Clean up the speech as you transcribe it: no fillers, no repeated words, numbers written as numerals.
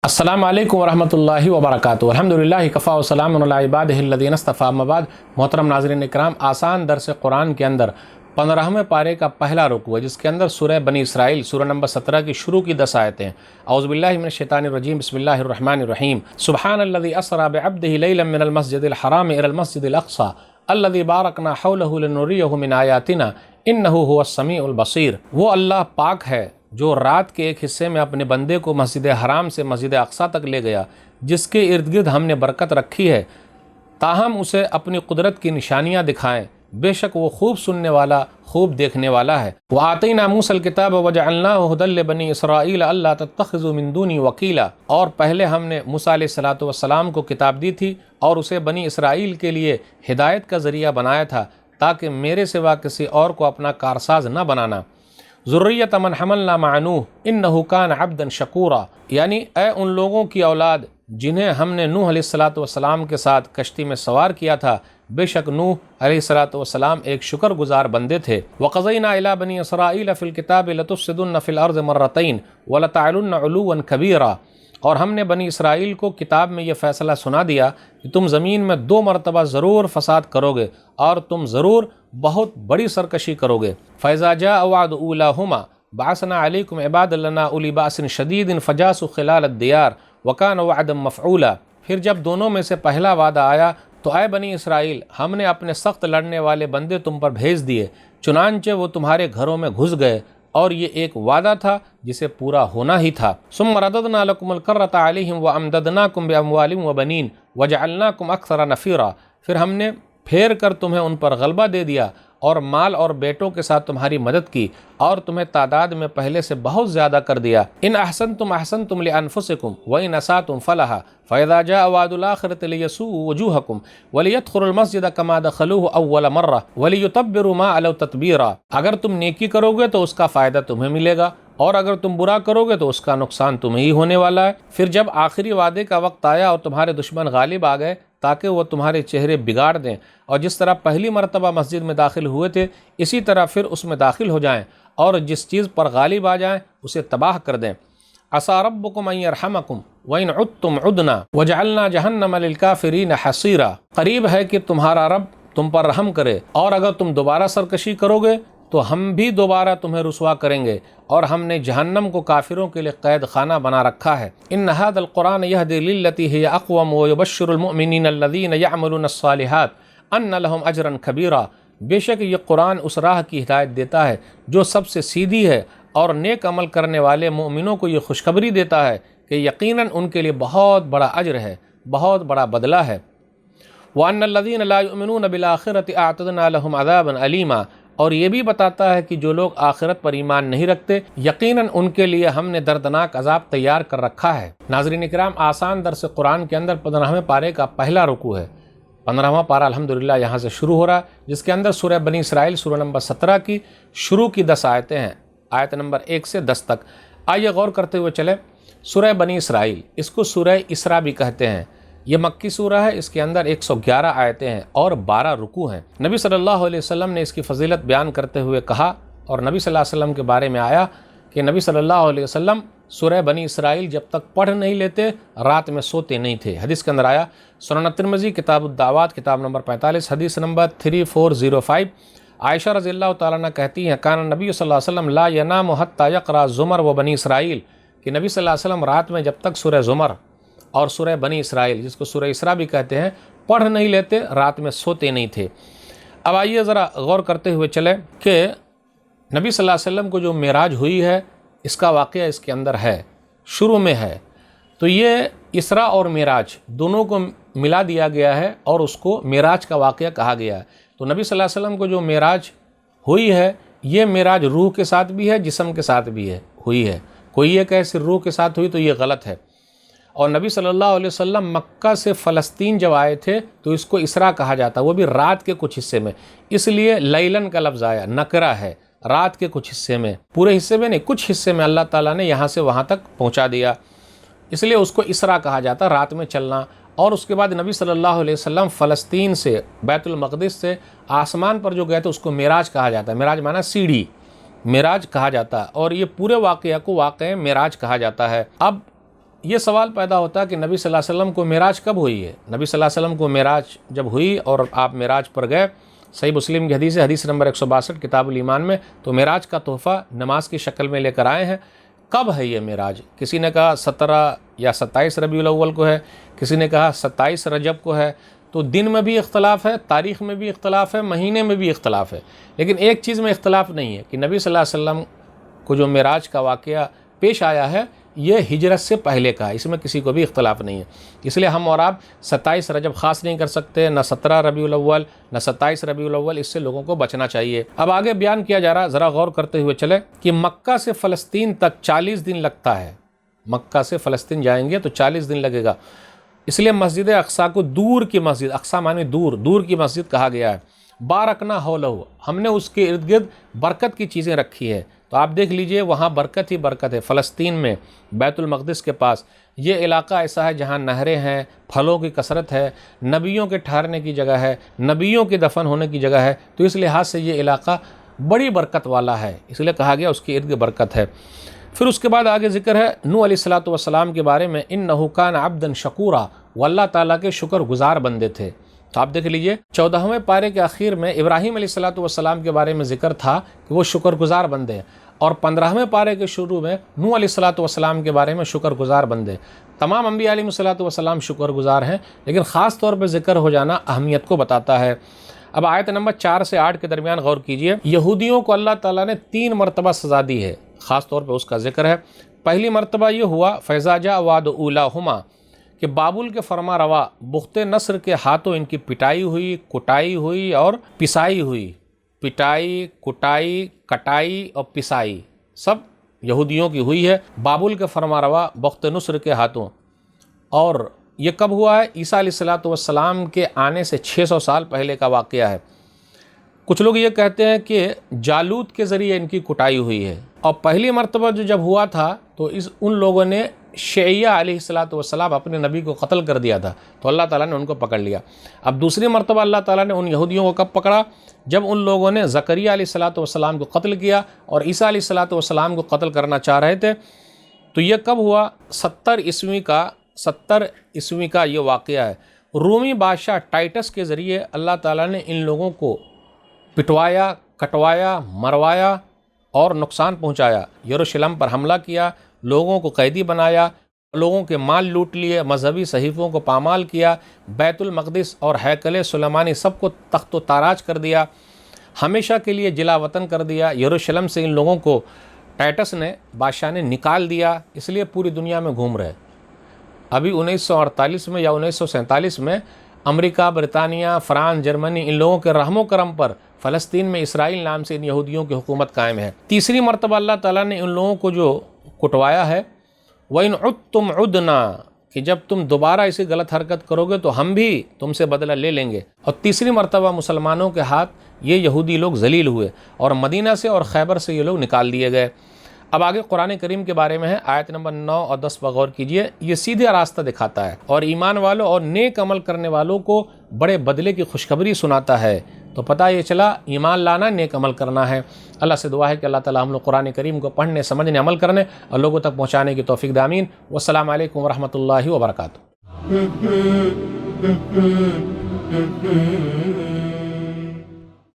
السلام علیکم ورحمۃ اللہ وبرکاتہ۔ الحمدللہ کفا وسلام علی عبادہ الذین اصطفیٰ، اما بعد۔ محترم ناظرین اکرام، آسان درس قرآن کے اندر 15ویں پارے کا پہلا رکوع ہے، جس کے اندر سورہ بنی اسرائیل سورہ نمبر 17 کی شروع کی 10 آیتیں ہیں۔ اعوذ باللہ من الشیطان الرجیم، بسم اللہ الرحمن الرحیم۔ سبحان الذی اسری بعبدہ لیلا من المسجد الحرام الی المسجد الاقصی الذی بارکنا حولہ لنریہ من آیاتنا انہ هو السمیع البصیر۔ وہ اللہ پاک ہے جو رات کے ایک حصے میں اپنے بندے کو مسجد حرام سے مسجد اقصیٰ تک لے گیا، جس کے ارد گرد ہم نے برکت رکھی ہے تاہم اسے اپنی قدرت کی نشانیاں دکھائیں، بے شک وہ خوب سننے والا خوب دیکھنے والا ہے۔ وَآتَيْنَا مُوسَى الْكِتَابَ وَجَعَلْنَاهُ هُدًى لِبَنِي إِسْرَائِيلَ أَلَّا تَتَّخِذُوا مِن دُونِي وَكِيلًا، اور پہلے ہم نے موسیٰ علیہ السلام کو کتاب دی تھی اور اسے بنی اسرائیل کے لیے ہدایت کا ذریعہ بنایا تھا تاکہ میرے سوا کسی اور کو اپنا کارساز نہ بنانا۔ ذریۃ من حملنا مع نوح انہ کان عبدا شکورا، یعنی اے ان لوگوں کی اولاد جنہیں ہم نے نوح علیہ السلام کے ساتھ کشتی میں سوار کیا تھا، بے شک نوح علیہ السلام ایک شکر گزار بندے تھے۔ وقضینا الی بنی اسرائیل فی الکتاب لتفسدن فی الارض مرتین ولتعلن علوا کبیرا، اور ہم نے بنی اسرائیل کو کتاب میں یہ فیصلہ سنا دیا کہ تم زمین میں 2 مرتبہ ضرور فساد کرو گے اور تم ضرور بہت بڑی سرکشی کرو گے۔ فَإِذَا جَاءَ وَعْدُ أُولَاهُمَا بَعَثْنَا عَلَيْكُمْ عِبَادًا لَنَا أُولِي بَأْسٍ شَدِيدٍ فَجَاسُوا خِلَالَ الدِّيَارِ وَكَانَ وَعْدًا مَفْعُولًا۔ پھر جب دونوں میں سے پہلا وعدہ آیا تو اے بنی اسرائیل، ہم نے اپنے سخت لڑنے والے بندے تم پر بھیج دیے، چنانچہ وہ تمہارے گھروں میں گھس گئے، اور یہ ایک وعدہ تھا جسے پورا ہونا ہی تھا۔ ثم رددنا لكم الكرة عليهم وامددناكم باموال وبنين وجعلناكم اكثر نفيرا، پھر ہم نے پھیر کر تمہیں ان پر غلبہ دے دیا اور مال اور بیٹوں کے ساتھ تمہاری مدد کی اور تمہیں تعداد میں پہلے سے بہت زیادہ کر دیا۔ ان احسنتم احسنتم لانفسکم وان اسأتم فلها فاذا جاء وعد الاخرة ليسوءوا وجوهكم وليدخلوا المسجد كما دخلوه اول مرة وليتبروا ما علوا تتبيرا، اگر تم نیکی کرو گے تو اس کا فائدہ تمہیں ملے گا اور اگر تم برا کرو گے تو اس کا نقصان تمہیں ہی ہونے والا ہے۔ پھر جب آخری وعدے کا وقت آیا اور تمہارے دشمن غالب آ گئے تاکہ وہ تمہارے چہرے بگاڑ دیں، اور جس طرح پہلی مرتبہ مسجد میں داخل ہوئے تھے اسی طرح پھر اس میں داخل ہو جائیں، اور جس چیز پر غالب آ جائیں اسے تباہ کر دیں۔ عسیٰ ربکم ان یرحمکم وان عدتم عدنا وجعلنا جہنم للکافرین حصیرا، قریب ہے کہ تمہارا رب تم پر رحم کرے، اور اگر تم دوبارہ سرکشی کرو گے تو ہم بھی دوبارہ تمہیں رسوا کریں گے، اور ہم نے جہنم کو کافروں کے لیے قید خانہ بنا رکھا ہے۔ ان ھذا القرآن یہدی للتی ہی اقوم ویبشر المؤمنین الذین یعملون الصالحات ان لهم اجرا کبیرا، بے شک یہ قرآن اس راہ کی ہدایت دیتا ہے جو سب سے سیدھی ہے، اور نیک عمل کرنے والے مومنوں کو یہ خوشخبری دیتا ہے کہ یقیناً ان کے لیے بہت بڑا اجر ہے، بہت بڑا بدلہ ہے۔ وان الذین لا یؤمنون بالآخرۃ اعتدنا لهم عذابا علیما، اور یہ بھی بتاتا ہے کہ جو لوگ آخرت پر ایمان نہیں رکھتے یقیناً ان کے لیے ہم نے دردناک عذاب تیار کر رکھا ہے۔ ناظرین اکرام، آسان درس قرآن کے اندر 15ویں پارے کا پہلا رکوع ہے۔ 15واں پارہ الحمدللہ یہاں سے شروع ہو رہا ہے، جس کے اندر سورہ بنی اسرائیل سورہ نمبر 17 کی شروع کی 10 آیتیں ہیں، آیت نمبر 1 سے 10 تک۔ آئیے غور کرتے ہوئے چلیں۔ سورہ بنی اسرائیل، اس کو سورہ اسراء بھی کہتے ہیں، یہ مکی سورہ ہے، اس کے اندر 111 آیتیں ہیں اور 12 رکوع ہیں۔ نبی صلی اللہ علیہ وسلم نے اس کی فضیلت بیان کرتے ہوئے کہا، اور نبی صلی اللہ علیہ وسلم کے بارے میں آیا کہ نبی صلی اللہ علیہ وسلم سورہ بنی اسرائیل جب تک پڑھ نہیں لیتے رات میں سوتے نہیں تھے۔ حدیث کے اندر آیا، سنن ترمذی کتاب الدعوات کتاب نمبر 45 حدیث نمبر 3405، عائشہ رضی اللہ تعالیٰ عنہ کہتی ہیں، کان نبی صلی اللہ علیہ وسلم لا ینام حتی یقرأ زمر و بنی اسرائیل، کہ نبی صلی اللہ علیہ وسلم رات میں جب تک سورہ زمر اور سورہ بنی اسرائیل، جس کو سورہ اسراء بھی کہتے ہیں، پڑھ نہیں لیتے، رات میں سوتے نہیں تھے۔ اب آئیے ذرا غور کرتے ہوئے چلیں کہ نبی صلی اللہ علیہ وسلم کو جو معراج ہوئی ہے اس کا واقعہ اس کے اندر ہے، شروع میں ہے۔ تو یہ اسراء اور معراج دونوں کو ملا دیا گیا ہے اور اس کو معراج کا واقعہ کہا گیا ہے۔ تو نبی صلی اللہ علیہ وسلم کو جو معراج ہوئی ہے، یہ معراج روح کے ساتھ بھی ہے، جسم کے ساتھ بھی ہوئی ہے۔ کوئی یہ کہے صرف روح کے ساتھ ہوئی تو یہ غلط ہے۔ اور نبی صلی اللہ علیہ وسلم مکہ سے فلسطین جب آئے تھے تو اس کو اسراء کہا جاتا، وہ بھی رات کے کچھ حصے میں، اس لیے لیلن کا لفظ آیا، نکرہ ہے، رات کے کچھ حصے میں، پورے حصے میں نہیں، کچھ حصے میں اللہ تعالیٰ نے یہاں سے وہاں تک پہنچا دیا، اس لیے اس کو اسراء کہا جاتا، رات میں چلنا۔ اور اس کے بعد نبی صلی اللہ علیہ وسلم فلسطین سے بیت المقدس سے آسمان پر جو گئے تھے اس کو معراج کہا جاتا ہے، معراج معنی سیڑھی، معراج کہا جاتا ہے، اور یہ پورے واقعہ کو واقعہ معراج کہا جاتا ہے۔ اب یہ سوال پیدا ہوتا ہے کہ نبی صلی اللہ علیہ وسلم کو معراج کب ہوئی ہے؟ نبی صلی اللہ علیہ وسلم کو معراج جب ہوئی اور آپ معراج پر گئے، صحیح مسلم کی حدیث ہے، حدیث نمبر 162 کتاب الایمان میں، تو معراج کا تحفہ نماز کی شکل میں لے کر آئے ہیں۔ کب ہے یہ معراج؟ کسی نے کہا 17 یا 27 ربیع الاول کو ہے، کسی نے کہا 27 رجب کو ہے۔ تو دن میں بھی اختلاف ہے، تاریخ میں بھی اختلاف ہے، مہینے میں بھی اختلاف ہے، لیکن ایک چیز میں اختلاف نہیں ہے کہ نبی صلی اللہ علیہ وسلم کو جو معراج کا واقعہ پیش آیا ہے یہ ہجرت سے پہلے کا ہے، اس میں کسی کو بھی اختلاف نہیں ہے۔ اس لیے ہم اور آپ 27 رجب خاص نہیں کر سکتے، نہ 17 ربیع الاول، نہ 27 ربیع الاول، اس سے لوگوں کو بچنا چاہیے۔ اب آگے بیان کیا جا رہا، ذرا غور کرتے ہوئے چلے کہ مکہ سے فلسطین تک 40 دن لگتا ہے۔ مکہ سے فلسطین جائیں گے تو 40 دن لگے گا، اس لیے مسجد اقصیٰ کو دور کی مسجد، اقصیٰ معنی دور، دور کی مسجد کہا گیا ہے۔ بارکنا حولہ، ہم نے اس کے ارد گرد برکت کی چیزیں رکھی ہے۔ تو آپ دیکھ لیجئے وہاں برکت ہی برکت ہے۔ فلسطین میں بیت المقدس کے پاس یہ علاقہ ایسا ہے جہاں نہریں ہیں، پھلوں کی کثرت ہے، نبیوں کے ٹھہرنے کی جگہ ہے، نبیوں کے دفن ہونے کی جگہ ہے، تو اس لحاظ سے یہ علاقہ بڑی برکت والا ہے، اس لیے کہا گیا اس کے ارد گرد برکت ہے۔ پھر اس کے بعد آگے ذکر ہے نوح علیہ الصلوۃ والسلام کے بارے میں، انہ کان عبدا شکورا، وہ اللہ تعالیٰ کے شکر گزار بندے تھے۔ تو آپ دیکھ لیجئے 14ویں پارے کے آخر میں ابراہیم علیہ الصلوۃ والسلام کے بارے میں ذکر تھا کہ وہ شکر گزار بندے ہیں، اور 15ویں پارے کے شروع میں نوح علیہ الصلوۃ والسلام کے بارے میں شکر گزار بندے۔ تمام انبیاء علیہ الصلوۃ والسلام شکر گزار ہیں، لیکن خاص طور پہ ذکر ہو جانا اہمیت کو بتاتا ہے۔ اب آیت نمبر 4 سے 8 کے درمیان غور کیجئے، یہودیوں کو اللہ تعالیٰ نے 3 مرتبہ سزا دی ہے، خاص طور پہ اس کا ذکر ہے۔ پہلی مرتبہ یہ ہوا فَإِذَا جَاءَ وَعْدُ أُولَاهُمَا، کہ بابل کے فرما روا بخت نصر کے ہاتھوں ان کی پٹائی ہوئی، کٹائی ہوئی اور پسائی ہوئی۔ پٹائی، کٹائی، کٹائی اور پسائی سب یہودیوں کی ہوئی ہے بابل کے فرما روا بخت نصر کے ہاتھوں۔ اور یہ کب ہوا ہے؟ عیسیٰ علیہ الصلوۃ والسلام کے آنے سے 600 سال پہلے کا واقعہ ہے۔ کچھ لوگ یہ کہتے ہیں کہ جالوت کے ذریعے ان کی کٹائی ہوئی ہے، اور پہلی مرتبہ جب ہوا تھا تو ان لوگوں نے شیعیہ علیہ الصلوۃ والسلام اپنے نبی کو قتل کر دیا تھا، تو اللہ تعالیٰ نے ان کو پکڑ لیا۔ اب دوسری مرتبہ اللہ تعالیٰ نے ان یہودیوں کو کب پکڑا؟ جب ان لوگوں نے زکریا علیہ الصلوۃ والسلام کو قتل کیا اور عیسیٰ علیہ الصلوۃ والسلام کو قتل کرنا چاہ رہے تھے۔ تو یہ کب ہوا؟ 70 عیسوی کا یہ واقعہ ہے۔ رومی بادشاہ ٹائٹس کے ذریعے اللہ تعالیٰ نے ان لوگوں کو پٹوایا، کٹوایا، مروایا اور نقصان پہنچایا۔ یروشلم پر حملہ کیا، لوگوں کو قیدی بنایا، لوگوں کے مال لوٹ لیے، مذہبی صحیفوں کو پامال کیا، بیت المقدس اور ہیکل سلیمانی سب کو تخت و تاراج کر دیا، ہمیشہ کے لیے جلا وطن کر دیا۔ یروشلم سے ان لوگوں کو ٹائٹس نے، بادشاہ نے نکال دیا، اس لیے پوری دنیا میں گھوم رہے۔ ابھی 1948 میں یا 1947 میں امریکہ، برطانیہ، فرانس، جرمنی، ان لوگوں کے رحم و کرم پر فلسطین میں اسرائیل نام سے ان یہودیوں کی حکومت قائم ہے۔ تیسری مرتبہ اللہ تعالیٰ نے ان لوگوں کو جو کٹوایا ہے، وَإِنْ عُدْتُمْ عُدْنَا، کہ جب تم دوبارہ ایسی غلط حرکت کرو گے تو ہم بھی تم سے بدلہ لے لیں گے۔ اور تیسری مرتبہ مسلمانوں کے ہاتھ یہ یہودی لوگ ذلیل ہوئے اور مدینہ سے اور خیبر سے یہ لوگ نکال دیے گئے۔ اب آگے قرآن کریم کے بارے میں ہے، آیت نمبر 9 اور 10 پر غور کیجئے، یہ سیدھے راستہ دکھاتا ہے اور ایمان والوں اور نیک عمل کرنے والوں کو بڑے بدلے کی خوشخبری سناتا ہے۔ تو پتہ یہ چلا ایمان لانا، نیک عمل کرنا ہے۔ اللہ سے دعا ہے کہ اللہ تعالیٰ ہم لوگ قرآن کریم کو پڑھنے، سمجھنے، عمل کرنے اور لوگوں تک پہنچانے کی توفیق دے، آمین۔ والسلام علیکم ورحمۃ اللہ وبرکاتہ۔